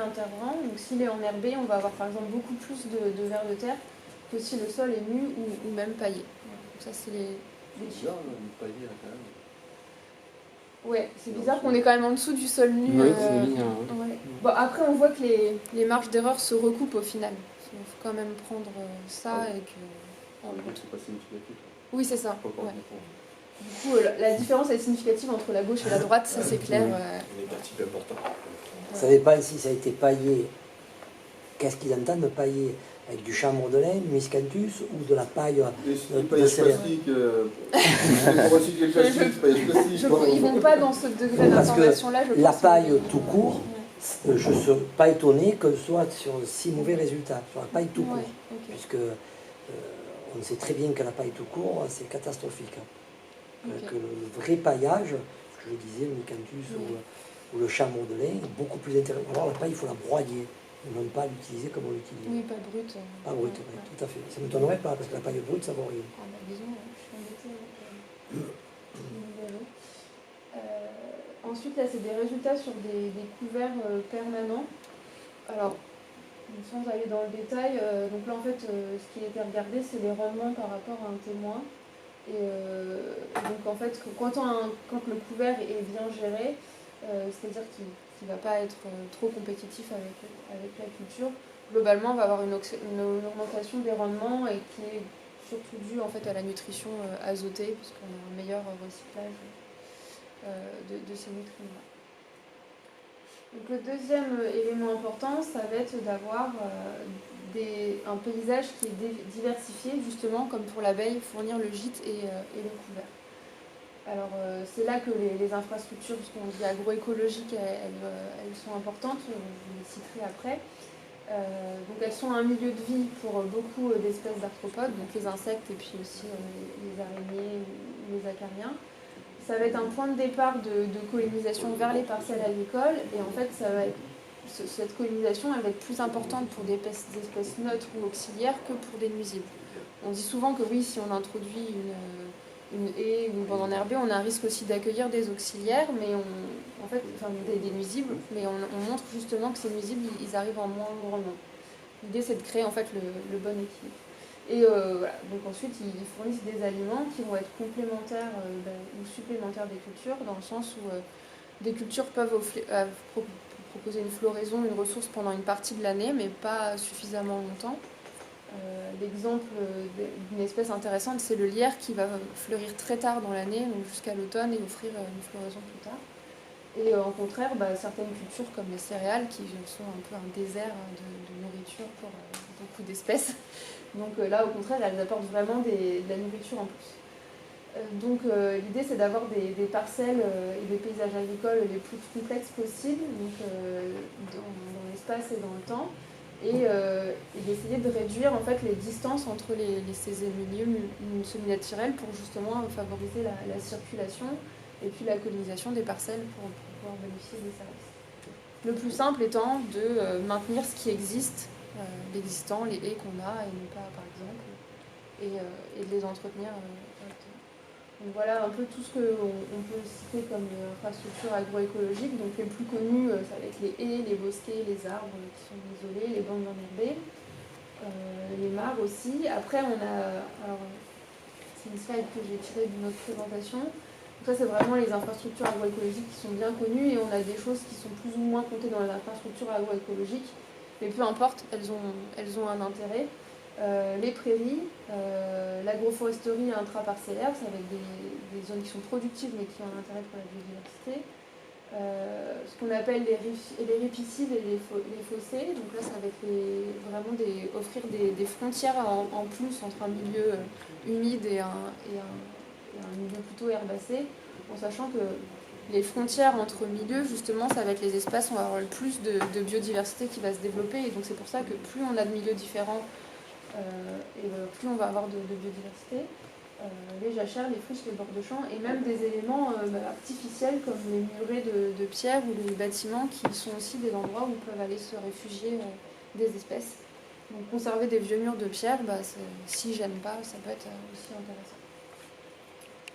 intervient. Donc s'il est enherbé, on va avoir par exemple beaucoup plus de vers de terre que si le sol est nu ou même paillé. Donc ça, c'est les bizarre, le paillet, là, quand même. Ouais, c'est bizarre qu'on est quand même en dessous du sol nu. Oui, c'est bien. Ouais. Bon, après, on voit que les marges d'erreur se recoupent au final. Il faut quand même prendre ça et que... C'est pas significatif. Oui, c'est ça. Faut pas Ouais. comprendre. Du coup, la différence est significative entre la gauche et la droite, ça c'est clair. On est parti peu important. Vous savez pas si ça a été paillé, qu'est-ce qu'ils entendent pailler avec du chambre de lin, du miscanthus ou de la paille Le paillage plastique, pour recycler le plastique, paillage plastique. Ils vont pas dans ce degré Parce d'information-là, je que pense. la paille tout court, je ne suis pas étonné que ce soit sur si mauvais résultats, sur la paille tout court. Ouais, ok. Puisque on sait très bien que la paille tout court, c'est catastrophique. Hein. Ok. Que le vrai paillage, ce que je disais, le miscanthus ou le chameau de lin, est beaucoup plus intéressant. Alors la paille, il faut la broyer, et non pas l'utiliser comme on l'utilise. Oui, pas brut. Pas brute, Ouais, oui, ouais. tout à fait. Ça ne m'étonnerait pas, parce que la paille brute, ça vaut rien. Ah bah disons, je suis embêtée avec le vélo. Ensuite, là, c'est des résultats sur des couverts permanents. Alors, sans aller dans le détail, donc là, en fait, ce qui a été regardé, c'est les rendements par rapport à un témoin. Et donc, en fait, quand le couvert est bien géré, c'est-à-dire qu'il ne va pas être trop compétitif avec la culture, globalement, on va avoir une augmentation des rendements et qui est surtout due en fait, à la nutrition azotée, puisqu'on a un meilleur recyclage de ces nutriments. Donc, le deuxième élément important, ça va être d'avoir un paysage qui est diversifié, justement, comme pour l'abeille, fournir le gîte et le couvert. Alors, c'est là que les infrastructures, puisqu'on dit agroécologiques, elles sont importantes, je les citerai après. Donc elles sont un milieu de vie pour beaucoup d'espèces d'arthropodes, donc les insectes et puis aussi les araignées ou les acariens. Ça va être un point de départ de colonisation vers les parcelles agricoles et en fait cette colonisation elle va être plus importante pour des espèces neutres ou auxiliaires que pour des nuisibles. On dit souvent que oui, si on introduit une haie ou une bande enherbée, on a un risque aussi d'accueillir des auxiliaires, mais des nuisibles, mais on montre justement que ces nuisibles, ils arrivent en moins grand nombre. L'idée, c'est de créer en fait le bon équilibre. Et voilà, donc ensuite, ils fournissent des aliments qui vont être complémentaires ou supplémentaires des cultures, dans le sens où des cultures peuvent proposer une floraison, une ressource pendant une partie de l'année, mais pas suffisamment longtemps. L'exemple d'une espèce intéressante, c'est le lierre qui va fleurir très tard dans l'année, donc jusqu'à l'automne, et offrir une floraison plus tard. Et au contraire, certaines cultures comme les céréales, qui sont un peu un désert de nourriture pour beaucoup d'espèces, donc là au contraire, elles apportent vraiment de la nourriture en plus. Donc l'idée c'est d'avoir des parcelles et des paysages agricoles les plus complexes possibles, donc, dans l'espace et dans le temps. Et d'essayer de réduire en fait les distances entre ces milieux semi-naturels pour justement favoriser la circulation et puis la colonisation des parcelles pour pouvoir bénéficier des services. Le plus simple étant de maintenir ce qui existe, l'existant, les haies qu'on a et non pas par exemple, et de les entretenir correctement. Donc voilà un peu tout ce qu'on peut citer comme infrastructures agroécologiques. Donc les plus connus, ça va être les haies, les bosquets, les arbres qui sont isolés, les bandes enherbées, les mares aussi. Après on a, alors c'est une slide que j'ai tirée d'une autre présentation. Donc ça c'est vraiment les infrastructures agroécologiques qui sont bien connues et on a des choses qui sont plus ou moins comptées dans les infrastructures agroécologiques. Mais peu importe, elles ont un intérêt. Les prairies, l'agroforesterie intraparcellaire, ça va être des zones qui sont productives mais qui ont un intérêt pour la biodiversité. Ce qu'on appelle les ripicides et les fossés, donc là ça va être offrir des frontières en plus entre un milieu humide et un milieu plutôt herbacé, en sachant que les frontières entre milieux, justement, ça va être les espaces où on va avoir le plus de biodiversité qui va se développer, et donc c'est pour ça que plus on a de milieux différents, plus on va avoir de biodiversité. Les jachères, les friches, les bords de champs, et même des éléments artificiels comme les murets de pierre ou les bâtiments qui sont aussi des endroits où peuvent aller se réfugier des espèces. Donc conserver des vieux murs de pierre, s'ils ne gênent pas, ça peut être aussi intéressant.